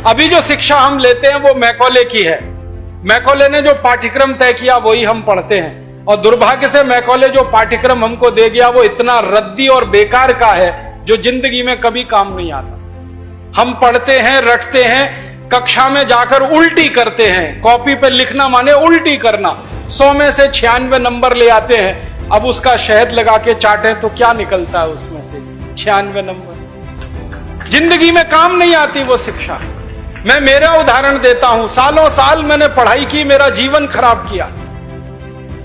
अभी जो शिक्षा हम लेते हैं वो मैकॉले की है। मैकॉले ने जो पाठ्यक्रम तय किया वही हम पढ़ते हैं, और दुर्भाग्य से मैकॉले जो पाठ्यक्रम हमको दे गया वो इतना रद्दी और बेकार का है जो जिंदगी में कभी काम नहीं आता। हम पढ़ते हैं, रटते हैं, कक्षा में जाकर उल्टी करते हैं। कॉपी पे लिखना माने उल्टी करना। 100 में से 96 नंबर ले आते हैं। अब उसका शहद लगा के चाटें तो क्या निकलता है उसमें से? 96 नंबर। जिंदगी में काम नहीं आती वो शिक्षा। मैं मेरा उदाहरण देता हूं, सालों साल मैंने पढ़ाई की, मेरा जीवन खराब किया।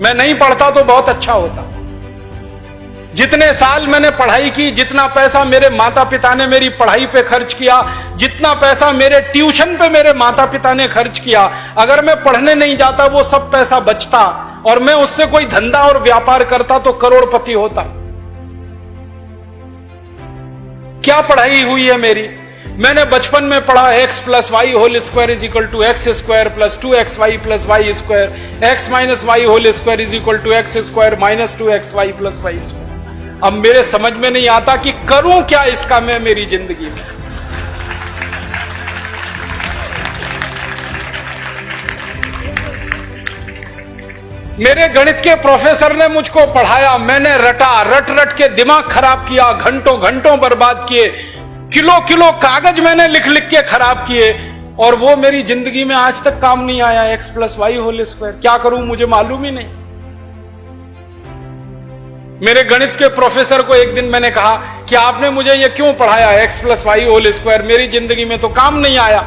मैं नहीं पढ़ता तो बहुत अच्छा होता। जितने साल मैंने पढ़ाई की, जितना पैसा मेरे माता पिता ने मेरी पढ़ाई पे खर्च किया, जितना पैसा मेरे ट्यूशन पे मेरे माता पिता ने खर्च किया, अगर मैं पढ़ने नहीं जाता वो सब पैसा बचता और मैं उससे कोई धंधा और व्यापार करता तो करोड़पति होता। क्या पढ़ाई हुई है मेरी? मैंने बचपन में पढ़ा x + y whole square is equal to x square plus 2xy plus y square, x minus y whole square is equal to x square minus 2xy plus y square. अब मेरे समझ में नहीं आता कि करूं क्या इसका मैं मेरी जिंदगी में। मेरे गणित के प्रोफेसर ने मुझको पढ़ाया, मैंने रटा, रट रट के दिमाग खराब किया, घंटों घंटों बर्बाद किए, किलो किलो कागज मैंने लिख लिख के खराब किए, और वो मेरी जिंदगी में आज तक काम नहीं आया। x + y होल स्क्वायर क्या करूं मुझे मालूम ही नहीं। मेरे गणित के प्रोफेसर को एक दिन मैंने कहा कि आपने मुझे ये क्यों पढ़ाया x + y होल स्क्वायर, मेरी जिंदगी में तो काम नहीं आया।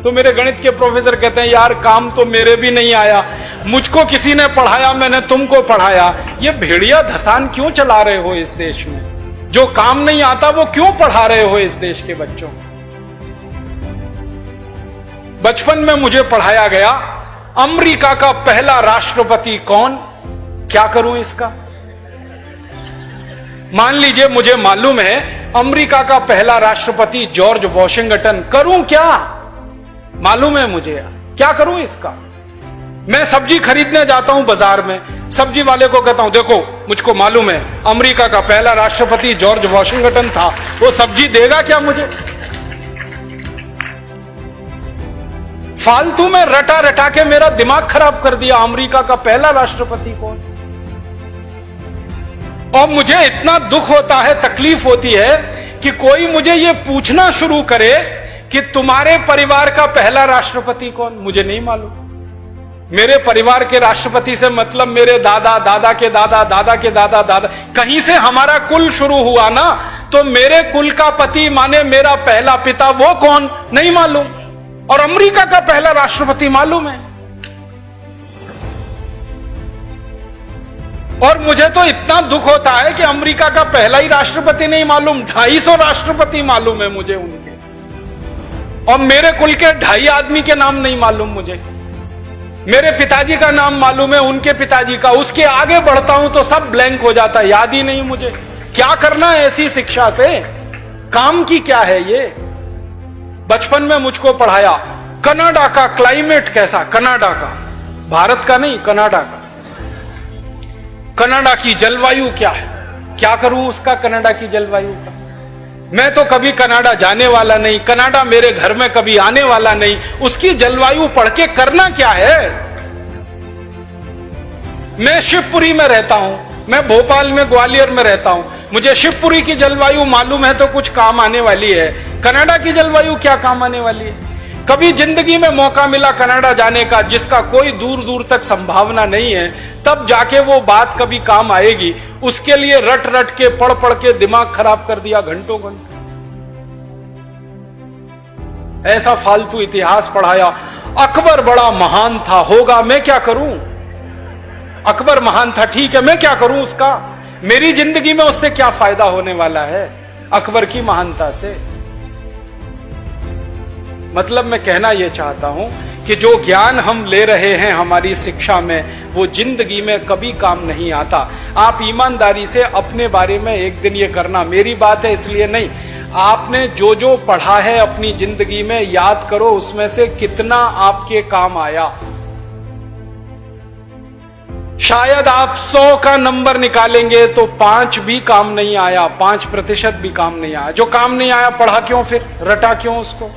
तो मेरे गणित के प्रोफेसर कहते हैं, यार काम तो मेरे भी नहीं आया, मुझको किसी ने पढ़ाया, मैंने तुमको पढ़ाया। ये भेड़िया धसान क्यों चला रहे हो इस देश में? जो काम नहीं आता वो क्यों पढ़ा रहे हो इस देश के बच्चों? बचपन में मुझे पढ़ाया गया अमेरिका का पहला राष्ट्रपति कौन, क्या करूं इसका? मान लीजिए मुझे मालूम है अमेरिका का पहला राष्ट्रपति जॉर्ज वॉशिंगटन, करूं क्या? मालूम है मुझे, क्या करूं इसका? मैं सब्जी खरीदने जाता हूं बाजार में, सब्जी वाले को कहता हूं देखो मुझको मालूम है अमेरिका का पहला राष्ट्रपति जॉर्ज वॉशिंगटन था, वो सब्जी देगा क्या मुझे? फालतू में रटा रटा के मेरा दिमाग खराब कर दिया। अमेरिका का पहला राष्ट्रपति कौन? और मुझे इतना दुख होता है, तकलीफ होती है कि कोई मुझे ये पूछना शुरू करे कि तुम्हारे परिवार का पहला राष्ट्रपति कौन? मुझे नहीं मालूम। मेरे परिवार के राष्ट्रपति से मतलब मेरे दादा, दादा के दादा, दादा के दादा, दादा, कहीं से हमारा कुल शुरू हुआ ना, तो मेरे कुल का पति माने मेरा पहला पिता, वो कौन नहीं मालूम। और अमेरिका का पहला राष्ट्रपति मालूम है। और मुझे तो इतना दुख होता है कि अमेरिका का पहला ही राष्ट्रपति नहीं मालूम, 250 राष्ट्रपति मालूम है मुझे उनके, और मेरे कुल के 2.5 आदमी के नाम नहीं मालूम मुझे। मेरे पिताजी का नाम मालूम है, उनके पिताजी का, उसके आगे बढ़ता हूं तो सब ब्लैंक हो जाता है, याद ही नहीं मुझे। क्या करना है ऐसी शिक्षा से? काम की क्या है ये? बचपन में मुझको पढ़ाया कनाडा का क्लाइमेट कैसा, कनाडा का, भारत का नहीं, कनाडा का। कनाडा की जलवायु क्या है, क्या करूं उसका कनाडा की जलवायु का? मैं तो कभी कनाडा जाने वाला नहीं, कनाडा मेरे घर में कभी आने वाला नहीं, उसकी जलवायु पढ़ के करना क्या है? मैं शिवपुरी में रहता हूं, मैं भोपाल में, ग्वालियर में रहता हूं, मुझे शिवपुरी की जलवायु मालूम है तो कुछ काम आने वाली है। कनाडा की जलवायु क्या काम आने वाली है? कभी जिंदगी में मौका मिला कनाडा जाने का, जिसका कोई दूर दूर तक संभावना नहीं है, तब जाके वो बात कभी काम आएगी। उसके लिए रट रट के, पढ़ पढ़ के दिमाग खराब कर दिया घंटों घंटों। ऐसा फालतू इतिहास पढ़ाया। अकबर बड़ा महान था, होगा, मैं क्या करूं? अकबर महान था, ठीक है, मैं क्या करूं उसका? मेरी जिंदगी में उससे क्या फायदा होने वाला है अकबर की महानता से? मतलब मैं कहना यह चाहता हूं कि जो ज्ञान हम ले रहे हैं हमारी शिक्षा में, वो जिंदगी में कभी काम नहीं आता। आप ईमानदारी से अपने बारे में एक दिन ये करना, मेरी बात है इसलिए नहीं, आपने जो जो पढ़ा है अपनी जिंदगी में याद करो, उसमें से कितना आपके काम आया। शायद आप 100 का नंबर निकालेंगे तो 5 भी काम नहीं आया, 5% भी काम नहीं आया। जो काम नहीं आया पढ़ा क्यों, फिर रटा क्यों उसको?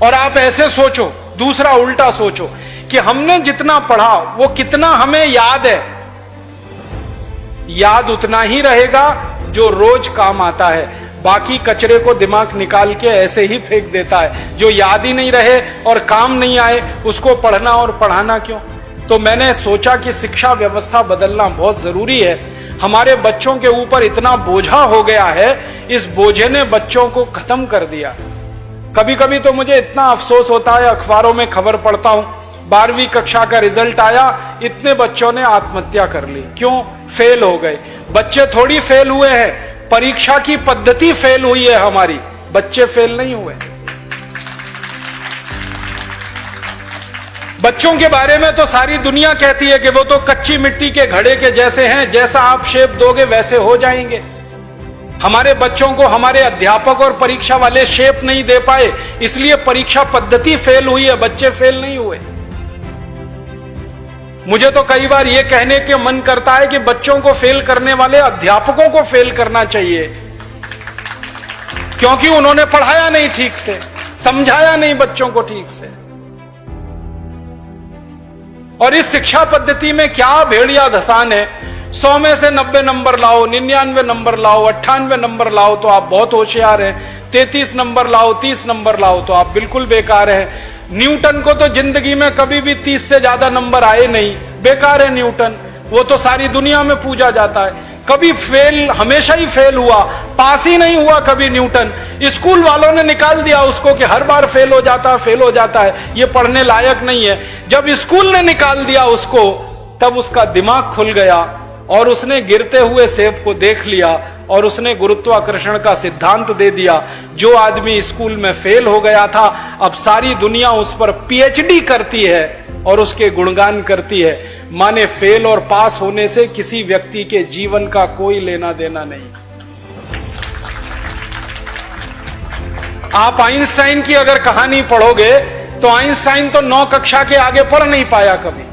और आप ऐसे सोचो, दूसरा उल्टा सोचो कि हमने जितना पढ़ा वो कितना हमें याद है। याद उतना ही रहेगा जो रोज काम आता है, बाकी कचरे को दिमाग निकाल के ऐसे ही फेंक देता है। जो याद ही नहीं रहे और काम नहीं आए उसको पढ़ना और पढ़ाना क्यों। तो मैंने सोचा कि शिक्षा व्यवस्था बदलना बहुत जरूरी है। हमारे बच्चों के ऊपर इतना बोझा हो गया है, इस बोझे ने बच्चों को खत्म कर दिया। कभी कभी तो मुझे इतना अफसोस होता है, अखबारों में खबर पढ़ता हूं 12वीं कक्षा का रिजल्ट आया, इतने बच्चों ने आत्महत्या कर ली। क्यों? फेल हो गए। बच्चे थोड़ी फेल हुए हैं, परीक्षा की पद्धति फेल हुई है हमारी, बच्चे फेल नहीं हुए। बच्चों के बारे में तो सारी दुनिया कहती है कि वो तो कच्ची मिट्टी के घड़े के जैसे हैं, जैसा आप शेप दोगे वैसे हो जाएंगे। हमारे बच्चों को हमारे अध्यापक और परीक्षा वाले शेप नहीं दे पाए, इसलिए परीक्षा पद्धति फेल हुई है, बच्चे फेल नहीं हुए। मुझे तो कई बार यह कहने के मन करता है कि बच्चों को फेल करने वाले अध्यापकों को फेल करना चाहिए, क्योंकि उन्होंने पढ़ाया नहीं ठीक से, समझाया नहीं बच्चों को ठीक से। और इस शिक्षा पद्धति में क्या भेड़िया धसान है। 100 में से 90 नंबर लाओ, 99 नंबर लाओ, 98 नंबर लाओ तो आप बहुत होशियार हैं, 33 नंबर लाओ, 30 नंबर लाओ तो आप बिल्कुल बेकार हैं। न्यूटन को तो जिंदगी में कभी भी 30 से ज्यादा नंबर आए नहीं, बेकार है न्यूटन, वो तो सारी दुनिया में पूजा जाता है। कभी फेल, हमेशा ही फेल हुआ, पास ही नहीं हुआ कभी न्यूटन। स्कूल वालों ने निकाल दिया उसको कि हर बार फेल हो जाता है, ये पढ़ने लायक नहीं है। जब स्कूल ने निकाल दिया उसको, तब उसका दिमाग खुल गया और उसने गिरते हुए सेब को देख लिया और उसने गुरुत्वाकर्षण का सिद्धांत दे दिया। जो आदमी स्कूल में फेल हो गया था, अब सारी दुनिया उस पर पीएचडी करती है और उसके गुणगान करती है। माने फेल और पास होने से किसी व्यक्ति के जीवन का कोई लेना देना नहीं। आप आइंस्टाइन की अगर कहानी पढ़ोगे तो आइंस्टाइन तो 9 कक्षा के आगे पढ़ नहीं पाया कभी,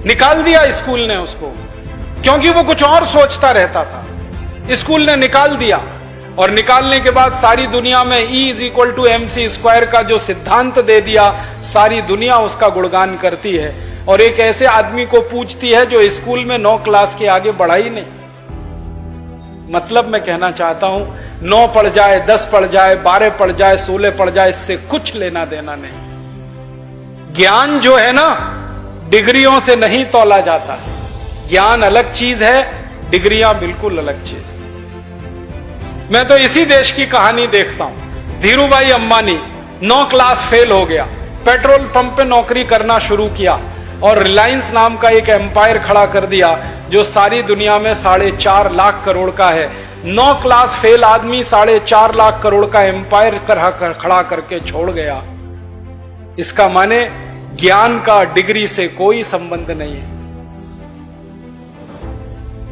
निकाल दिया स्कूल ने उसको, क्योंकि वो कुछ और सोचता रहता था। स्कूल ने निकाल दिया और निकालने के बाद सारी दुनिया में E=mc² का जो सिद्धांत दे दिया, सारी दुनिया उसका गुणगान करती है और एक ऐसे आदमी को पूछती है जो स्कूल में 9 क्लास के आगे बढ़ा ही नहीं। मतलब मैं कहना चाहता हूं, 9 पढ़ जाए, 10 पढ़ जाए, 12 पढ़ जाए, 16 पढ़ जाए, इससे कुछ लेना देना नहीं। ज्ञान जो है ना, डिग्रियों से नहीं तौला जाता। ज्ञान अलग चीज है, डिग्रियां बिल्कुल अलग चीज है। मैं तो इसी देश की कहानी देखता हूं। धीरूभाई अंबानी 9 क्लास फेल हो गया, पेट्रोल पंप पे नौकरी करना शुरू किया और रिलायंस नाम का एक एम्पायर खड़ा कर दिया जो सारी दुनिया में 4.5 लाख करोड़ का है। 9 क्लास फेल आदमी 4.5 लाख करोड़ का एम्पायर खड़ा करके छोड़ गया। इसका माने ज्ञान का डिग्री से कोई संबंध नहीं है।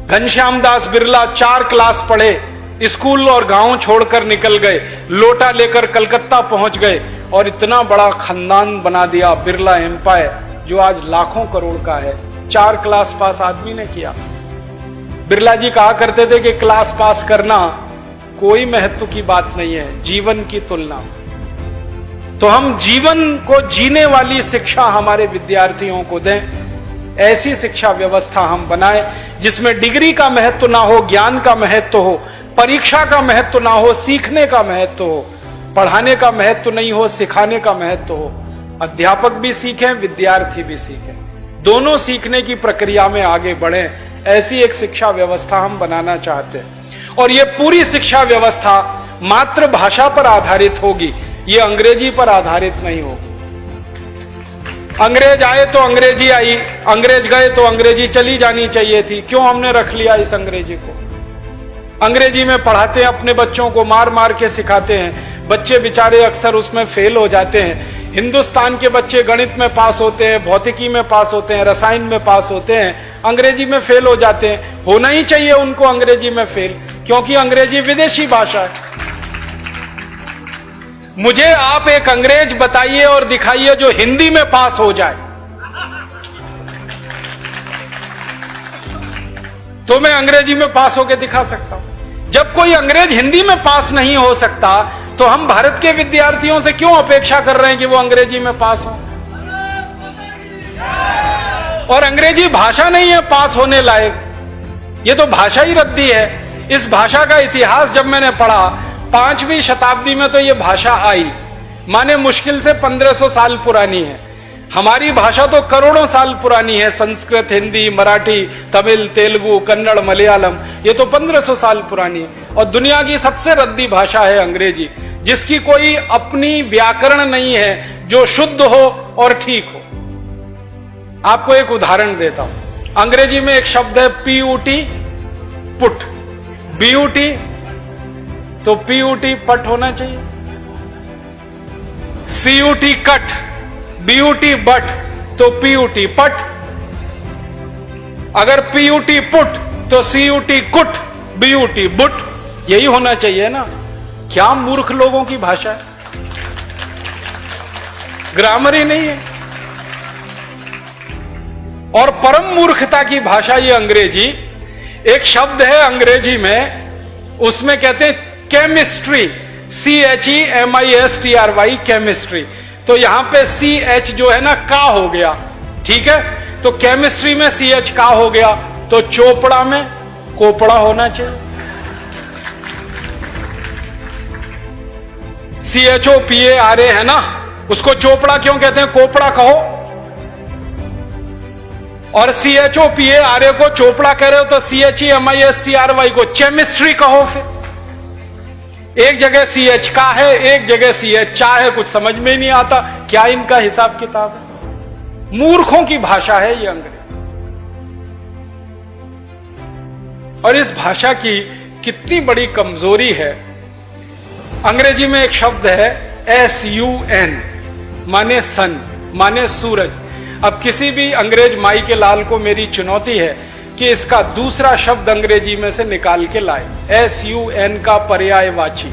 घनश्याम दास बिरला 4 क्लास पढ़े, स्कूल और गांव छोड़कर निकल गए, लोटा लेकर कलकत्ता पहुंच गए और इतना बड़ा खानदान बना दिया, बिरला एम्पायर, जो आज लाखों करोड़ का है। 4 क्लास पास आदमी ने किया। बिरला जी कहा करते थे कि क्लास पास करना कोई महत्व की बात नहीं है, जीवन की तुलना। तो हम जीवन को जीने वाली शिक्षा हमारे विद्यार्थियों को दें, ऐसी शिक्षा व्यवस्था हम बनाएं जिसमें डिग्री का महत्व ना हो, ज्ञान का महत्व हो, परीक्षा का महत्व ना हो, सीखने का महत्व हो, पढ़ाने का महत्व नहीं हो, सिखाने का महत्व हो। अध्यापक भी सीखें, विद्यार्थी भी सीखें, दोनों सीखने की प्रक्रिया में आगे बढ़ें। ऐसी एक शिक्षा व्यवस्था हम बनाना चाहते हैं और यह पूरी शिक्षा व्यवस्था मातृभाषा पर आधारित होगी, ये अंग्रेजी पर आधारित नहीं होगी। अंग्रेज आए तो अंग्रेजी आई, अंग्रेज गए तो अंग्रेजी चली जानी चाहिए थी। क्यों हमने रख लिया इस अंग्रेजी को? अंग्रेजी में पढ़ाते हैं अपने बच्चों को, मार मार के सिखाते हैं, बच्चे बेचारे अक्सर उसमें फेल हो जाते हैं। हिंदुस्तान के बच्चे गणित में पास होते हैं, भौतिकी में पास होते हैं, रसायन में पास होते हैं, अंग्रेजी में फेल हो जाते हैं। होना ही चाहिए उनको अंग्रेजी में फेल, क्योंकि अंग्रेजी विदेशी भाषा है। मुझे आप एक अंग्रेज बताइए और दिखाइए जो हिंदी में पास हो जाए, तो मैं अंग्रेजी में पास होकर दिखा सकता हूं। जब कोई अंग्रेज हिंदी में पास नहीं हो सकता, तो हम भारत के विद्यार्थियों से क्यों अपेक्षा कर रहे हैं कि वो अंग्रेजी में पास हो? और अंग्रेजी भाषा नहीं है पास होने लायक, ये तो भाषा ही रद्दी है। इस भाषा का इतिहास जब मैंने पढ़ा, 5वीं शताब्दी में तो ये भाषा आई, माने मुश्किल से 1500 साल पुरानी है। हमारी भाषा तो करोड़ों साल पुरानी है, संस्कृत, हिंदी, मराठी, तमिल, तेलुगु, कन्नड़, मलयालम, ये तो 1500 साल पुरानी है। और दुनिया की सबसे रद्दी भाषा है अंग्रेजी, जिसकी कोई अपनी व्याकरण नहीं है जो शुद्ध हो और ठीक हो। आपको एक उदाहरण देता हूं। अंग्रेजी में एक शब्द है PUT, पुट, BUT, तो PUT पट होना चाहिए। CUT कट, BUT बट, तो PUT पट। अगर PUT पुट तो CUT कुट, BUT बुट, यही होना चाहिए ना। क्या मूर्ख लोगों की भाषा है, ग्रामर ही नहीं है। और परम मूर्खता की भाषा ये अंग्रेजी। एक शब्द है अंग्रेजी में, उसमें कहते हैं केमिस्ट्री, CHEMISTRY, केमिस्ट्री। तो यहां पे CH जो है ना का हो गया, ठीक है। तो केमिस्ट्री में CH का हो गया, तो चोपड़ा में कोपड़ा होना चाहिए। CHOPARA है ना, उसको चोपड़ा क्यों कहते हैं, कोपड़ा कहो। और CHOPARA को चोपड़ा कह रहे हो तो CHEMISTRY को केमिस्ट्री कहो। फिर एक जगह CH का है, एक जगह CH चा है, कुछ समझ में ही नहीं आता क्या इनका हिसाब किताब है। मूर्खों की भाषा है ये अंग्रेजी। और इस भाषा की कितनी बड़ी कमजोरी है। अंग्रेजी में एक शब्द है SUN, माने सन, माने सूरज। अब किसी भी अंग्रेज माई के लाल को मेरी चुनौती है कि इसका दूसरा शब्द अंग्रेजी में से निकाल के लाए। SUN का पर्यायवाची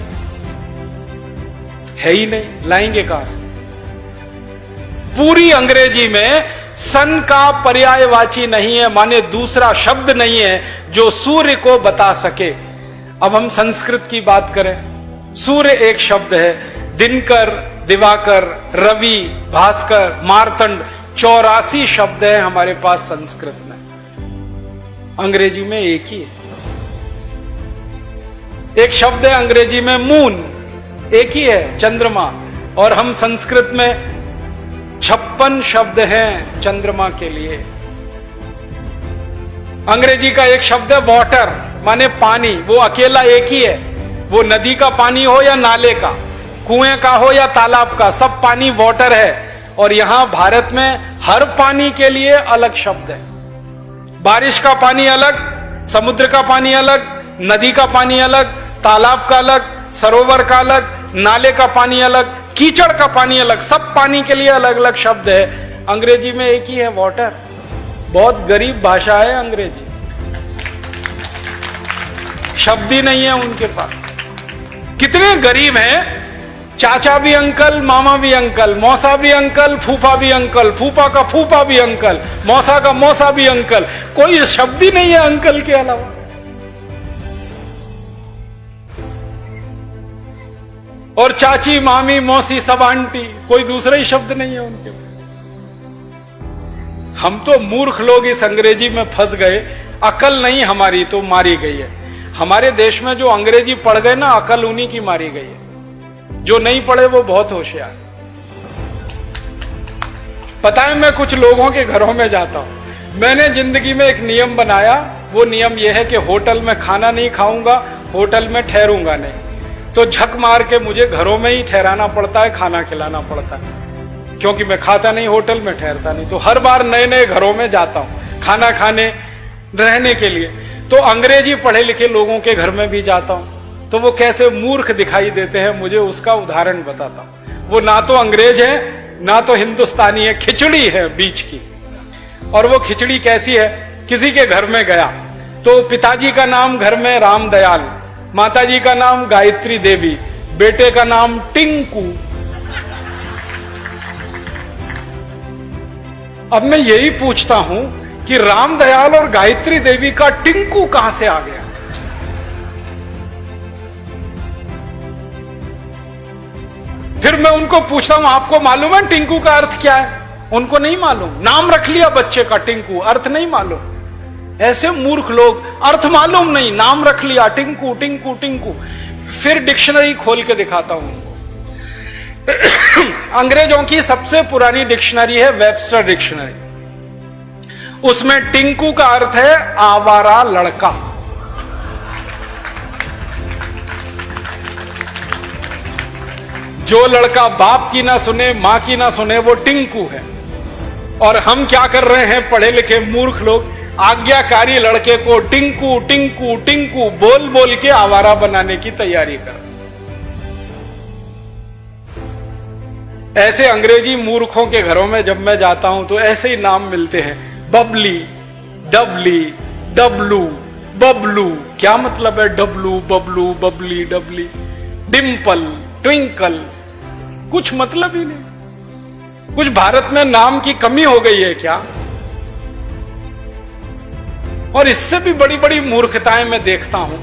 है ही नहीं, लाएंगे कहां से? पूरी अंग्रेजी में सन का पर्यायवाची नहीं है, माने दूसरा शब्द नहीं है जो सूर्य को बता सके। अब हम संस्कृत की बात करें, सूर्य एक शब्द है, दिनकर, दिवाकर, रवि, भास्कर, मार्तंड, 84 शब्द हैं हमारे पास संस्कृत में। अंग्रेजी में एक ही है। एक शब्द है अंग्रेजी में मून, एक ही है, चंद्रमा। और हम संस्कृत में 56 शब्द हैं चंद्रमा के लिए। अंग्रेजी का एक शब्द है वाटर, माने पानी, वो अकेला एक ही है। वो नदी का पानी हो या नाले का, कुएं का हो या तालाब का, सब पानी वाटर है। और यहां भारत में हर पानी के लिए अलग शब्द है। बारिश का पानी अलग, समुद्र का पानी अलग, नदी का पानी अलग, तालाब का अलग, सरोवर का अलग, नाले का पानी अलग, कीचड़ का पानी अलग, सब पानी के लिए अलग अलग शब्द है। अंग्रेजी में एक ही है, वाटर। बहुत गरीब भाषा है अंग्रेजी, शब्द ही नहीं है उनके पास। कितने गरीब हैं, चाचा भी अंकल, मामा भी अंकल, मौसा भी अंकल, फूफा भी अंकल, फूफा का फूफा भी अंकल, मौसा का मौसा भी अंकल, कोई शब्द ही नहीं है अंकल के अलावा। और चाची, मामी, मौसी, सब आंटी, कोई दूसरा ही शब्द नहीं है उनके। हम तो मूर्ख लोग इस अंग्रेजी में फंस गए। अकल नहीं हमारी तो मारी गई है। हमारे देश में जो अंग्रेजी पढ़ गए ना, अकल उन्हीं की मारी गई है। जो नहीं पढ़े वो बहुत होशियार। पता है, मैं कुछ लोगों के घरों में जाता हूं। मैंने जिंदगी में एक नियम बनाया, वो नियम यह है कि होटल में खाना नहीं खाऊंगा, होटल में ठहरूंगा नहीं। तो झक मार के मुझे घरों में ही ठहराना पड़ता है, खाना खिलाना पड़ता है, क्योंकि मैं खाता नहीं, होटल में ठहरता नहीं। तो हर बार नए नए घरों में जाता हूं खाना खाने, रहने के लिए। तो अंग्रेजी पढ़े लिखे लोगों के घर में भी जाता हूं, तो वो कैसे मूर्ख दिखाई देते हैं मुझे उसका उदाहरण बताता हूं। वो ना तो अंग्रेज है ना तो हिंदुस्तानी है, खिचड़ी है बीच की। और वो खिचड़ी कैसी है, किसी के घर में गया तो पिताजी का नाम घर में रामदयाल, माताजी का नाम गायत्री देवी, बेटे का नाम टिंकू। अब मैं यही पूछता हूं कि रामदयाल और गायत्री देवी का टिंकू कहां से आ गया? फिर मैं उनको पूछता हूं आपको मालूम है टिंकू का अर्थ क्या है? उनको नहीं मालूम। नाम रख लिया बच्चे का टिंकू, अर्थ नहीं मालूम। ऐसे मूर्ख लोग, अर्थ मालूम नहीं, नाम रख लिया टिंकू टिंकू टिंकू। फिर डिक्शनरी खोल के दिखाता हूं। अंग्रेजों की सबसे पुरानी डिक्शनरी है वेबस्टर डिक्शनरी। उसमें टिंकू का अर्थ है आवारा लड़का। जो लड़का बाप की ना सुने, मां की ना सुने, वो टिंकू है। और हम क्या कर रहे हैं पढ़े लिखे मूर्ख लोग, आज्ञाकारी लड़के को टिंकू टिंकू टिंकू बोल बोल के आवारा बनाने की तैयारी कर। ऐसे अंग्रेजी मूर्खों के घरों में जब मैं जाता हूं तो ऐसे ही नाम मिलते हैं, बबली, डबली, डब्लू, बबलू। क्या मतलब है डब्लू, बबलू, बबली, डबली? डिंपल, ट्विंकल, कुछ मतलब ही नहीं। कुछ भारत में नाम की कमी हो गई है क्या? और इससे भी बड़ी बड़ी मूर्खताएं मैं देखता हूं।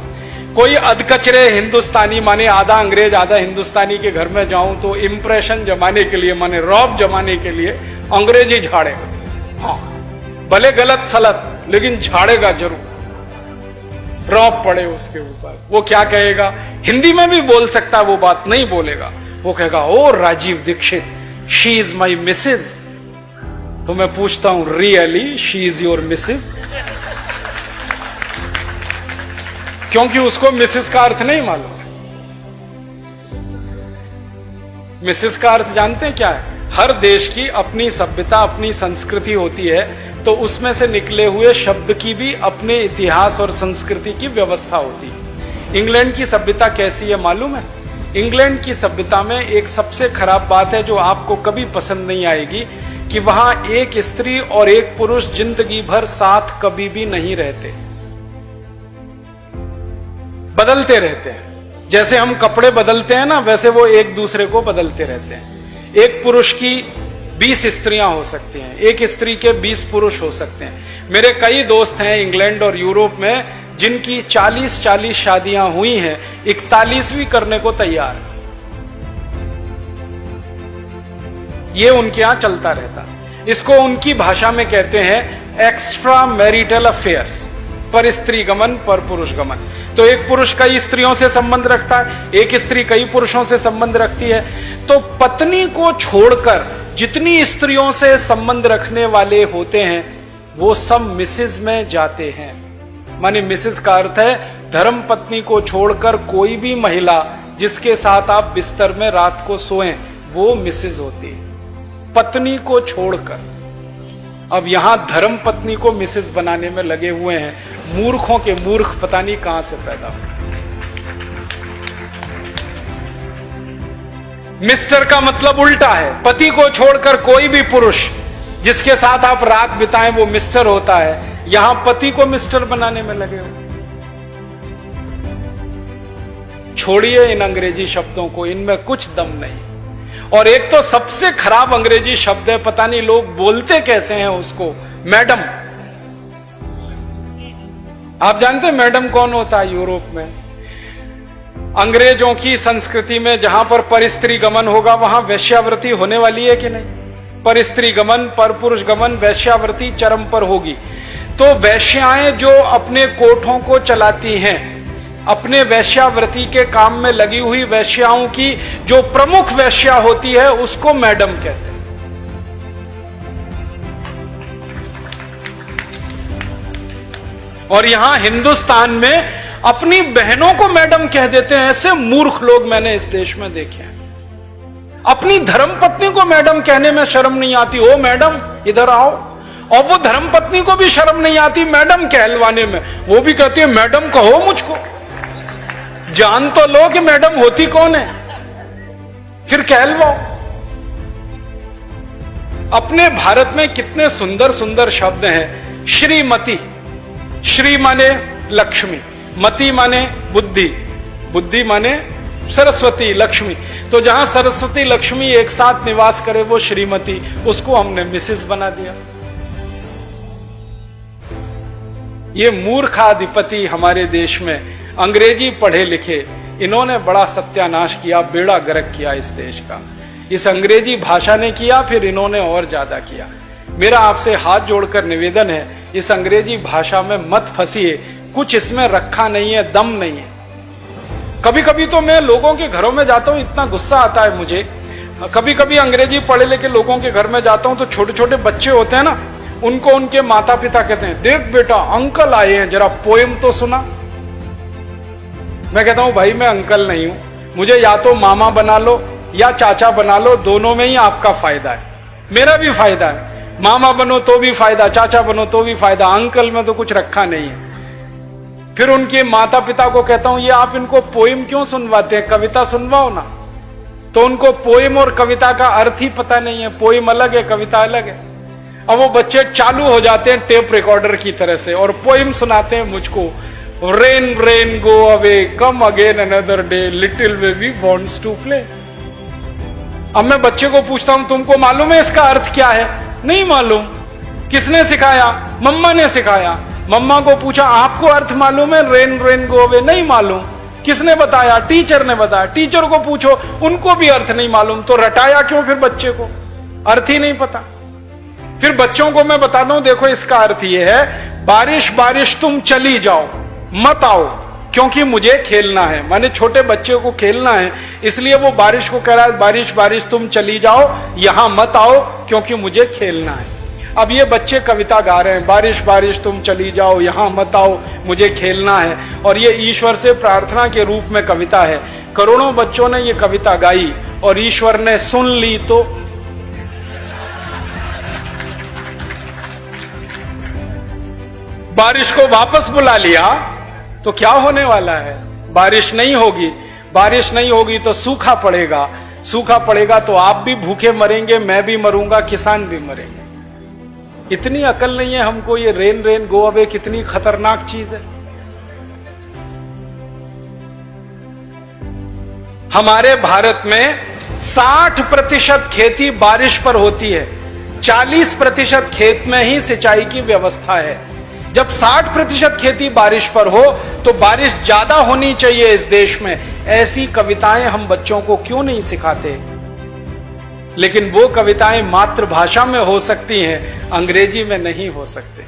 कोई अधकचरे हिंदुस्तानी, माने आधा अंग्रेज आधा हिंदुस्तानी के घर में जाऊं तो इंप्रेशन जमाने के लिए, माने रौब जमाने के लिए अंग्रेजी झाड़ेगा। हाँ, भले गलत सलत, लेकिन झाड़ेगा जरूर, रौब पड़े उसके ऊपर। वो क्या कहेगा? हिंदी में भी बोल सकता है, वो बात नहीं बोलेगा। वो कहेगा oh Rajiv Dixit, she is my missus. तो मैं पूछता हूं really she is your missus? क्योंकि उसको मिसेस का अर्थ नहीं मालूम। मिसेस का अर्थ जानते हैं क्या है? हर देश की अपनी सभ्यता, अपनी संस्कृति होती है, तो उसमें से निकले हुए शब्द की भी अपने इतिहास और संस्कृति की व्यवस्था होती है। इंग्लैंड की सभ्यता कैसी है मालूम है? इंग्लैंड की सभ्यता में एक सबसे खराब बात है जो आपको कभी पसंद नहीं आएगी, कि वहां एक स्त्री और एक पुरुष जिंदगी भर साथ कभी भी नहीं रहते, बदलते रहते हैं। जैसे हम कपड़े बदलते हैं ना, वैसे वो एक दूसरे को बदलते रहते हैं। एक पुरुष की 20 स्त्रियां हो सकती हैं, एक स्त्री के 20 पुरुष हो सकते हैं। मेरे कई दोस्त हैं इंग्लैंड और यूरोप में जिनकी 40-40 शादियां हुई हैं, 41वीं करने को तैयार। ये उनके यहां चलता रहता। इसको उनकी भाषा में कहते हैं एक्स्ट्रा मैरिटल अफेयर्स, पर स्त्री गमन पर पुरुष गमन। तो एक पुरुष कई स्त्रियों से संबंध रखता है, एक स्त्री कई पुरुषों से संबंध रखती है। तो पत्नी को छोड़कर जितनी स्त्रियों से संबंध रखने वाले होते हैं वो सब मिसेज में जाते हैं। माने मिसेज का अर्थ है धर्म पत्नी को छोड़कर कोई भी महिला जिसके साथ आप बिस्तर में रात को सोएं, वो मिसेज होती है, पत्नी को छोड़कर। अब यहां धर्म पत्नी को मिसेज बनाने में लगे हुए हैं। मूर्खों के मूर्ख पता नहीं कहां से पैदा हुए। मिस्टर का मतलब उल्टा है, पति को छोड़कर कोई भी पुरुष जिसके साथ आप रात बिताएं वो मिस्टर होता है। यहां पति को मिस्टर बनाने में लगे हुए। छोड़िए इन अंग्रेजी शब्दों को, इनमें कुछ दम नहीं। और एक तो सबसे खराब अंग्रेजी शब्द है, पता नहीं लोग बोलते कैसे हैं उसको, मैडम। आप जानते हैं मैडम कौन होता है यूरोप में? अंग्रेजों की संस्कृति में जहां पर परस्त्री गमन होगा वहां वैश्यावृत्ति होने वाली है कि नहीं? परस्त्री गमन, पर पुरुष गमन, वैश्यावृत्ति चरम पर होगी। तो वैश्याएं जो अपने कोठों को चलाती हैं, अपने वैश्यावृत्ति के काम में लगी हुई वैश्याओं की जो प्रमुख वैश्या होती है उसको मैडम कहते हैं। और यहां हिंदुस्तान में अपनी बहनों को मैडम कह देते हैं। ऐसे मूर्ख लोग मैंने इस देश में देखे हैं। अपनी धर्मपत्नी को मैडम कहने में शर्म नहीं आती, ओ मैडम इधर आओ। और वो धर्मपत्नी को भी शर्म नहीं आती मैडम कहलवाने में, वो भी कहती है मैडम कहो मुझको। जान तो लो कि मैडम होती कौन है, फिर कहलवाओ। अपने भारत में कितने सुंदर सुंदर शब्द हैं। श्रीमती, श्री माने लक्ष्मी, मति माने बुद्धि, बुद्धि माने सरस्वती, लक्ष्मी। तो जहां सरस्वती लक्ष्मी एक साथ निवास करे वो श्रीमती, उसको हमने मिसेस बना दिया। ये मूर्खाधिपति हमारे देश में अंग्रेजी पढ़े लिखे, इन्होंने बड़ा सत्यानाश किया, बेड़ा गर्क किया इस देश का। इस अंग्रेजी भाषा ने किया, फिर इन्होंने और ज्यादा किया। मेरा आपसे हाथ जोड़कर निवेदन है, इस अंग्रेजी भाषा में मत फंसिए, कुछ इसमें रखा नहीं है, दम नहीं है। कभी कभी तो मैं लोगों के घरों में जाता हूं, इतना गुस्सा आता है मुझे। कभी कभी अंग्रेजी पढ़े लिखे लोगों के घर में जाता हूं तो छोटे छोटे बच्चे होते हैं ना, उनको उनके माता पिता कहते हैं, देख बेटा अंकल आए हैं, जरा पोएम तो सुना। मैं कहता हूं भाई मैं अंकल नहीं हूं, मुझे या तो मामा बना लो या चाचा बना लो, दोनों में ही आपका फायदा है, मेरा भी फायदा है। मामा बनो तो भी फायदा, चाचा बनो तो भी फायदा, अंकल में तो कुछ रखा नहीं है। फिर उनके माता पिता को कहता हूं, ये आप इनको पोएम क्यों सुनवाते हैं, कविता सुनवाओ ना। तो उनको पोएम और कविता का अर्थ ही पता नहीं है, पोएम अलग है, कविता अलग है। अब वो बच्चे चालू हो जाते हैं टेप रिकॉर्डर की तरह से और पोएम सुनाते हैं मुझको, rain rain go away come again another day little baby wants to play. अब मैं बच्चे को पूछता हूं, तुमको मालूम है इसका अर्थ क्या है? नहीं मालूम। किसने सिखाया? मम्मा ने सिखाया। मम्मा को पूछा, आपको अर्थ मालूम है रेन रेन गो अवे? नहीं मालूम। किसने बताया? टीचर ने बताया। टीचर को पूछो, उनको भी अर्थ नहीं मालूम। तो रटाया क्यों फिर बच्चे को? अर्थ ही नहीं पता। फिर बच्चों को मैं बताता हूं, देखो इसका अर्थ ये है, बारिश बारिश तुम चली जाओ, मत आओ क्योंकि मुझे खेलना है। माने छोटे बच्चे को खेलना है, इसलिए वो बारिश को कह रहा है, बारिश बारिश तुम चली जाओ, यहां मत आओ क्योंकि मुझे खेलना है। अब ये बच्चे कविता गा रहे हैं, बारिश बारिश तुम चली जाओ, यहां मत आओ, मुझे खेलना है, और ये ईश्वर से प्रार्थना के रूप में कविता है। करोड़ों बच्चों ने ये कविता गाई और ईश्वर ने सुन ली तो बारिश को वापस बुला लिया। तो क्या होने वाला है? बारिश नहीं होगी। बारिश नहीं होगी तो सूखा पड़ेगा। सूखा पड़ेगा तो आप भी भूखे मरेंगे, मैं भी मरूंगा, किसान भी मरेंगे। इतनी अकल नहीं है हमको, ये रेन रेन गो अवे कितनी खतरनाक चीज है। हमारे भारत में 60% खेती बारिश पर होती है, 40% खेत में ही सिंचाई की व्यवस्था है। जब 60% खेती बारिश पर हो तो बारिश ज्यादा होनी चाहिए इस देश में। ऐसी कविताएं हम बच्चों को क्यों नहीं सिखाते? लेकिन वो कविताएं मातृभाषा में हो सकती हैं, अंग्रेजी में नहीं हो सकते।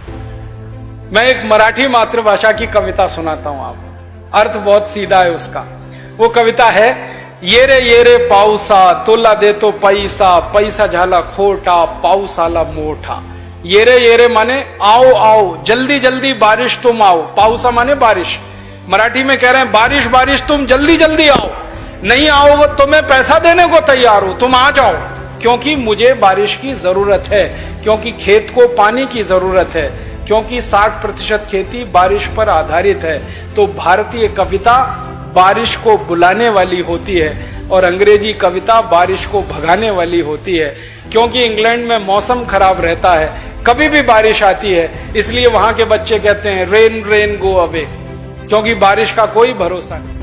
मैं एक मराठी मातृभाषा की कविता सुनाता हूं आपको, अर्थ बहुत सीधा है उसका। वो कविता है, ये रे पाऊसा तुला देतो पैसा, पैसा झाला खोटा, पाऊस आला मोठा। ये रे माने आओ आओ, जल्दी जल्दी बारिश तुम आओ। पाऊसा माने बारिश। मराठी में कह रहे हैं, बारिश बारिश तुम जल्दी जल्दी आओ, नहीं आओ तो मैं पैसा देने को तैयार हूं, तुम आ जाओ क्योंकि मुझे बारिश की जरूरत है, क्योंकि खेत को पानी की जरूरत है, क्योंकि 60% खेती बारिश पर आधारित है। तो भारतीय कविता बारिश को बुलाने वाली होती है और अंग्रेजी कविता बारिश को भगाने वाली होती है। क्योंकि इंग्लैंड में मौसम खराब रहता है, कभी भी बारिश आती है, इसलिए वहां के बच्चे कहते हैं रेन रेन गो अवे, क्योंकि बारिश का कोई भरोसा नहीं।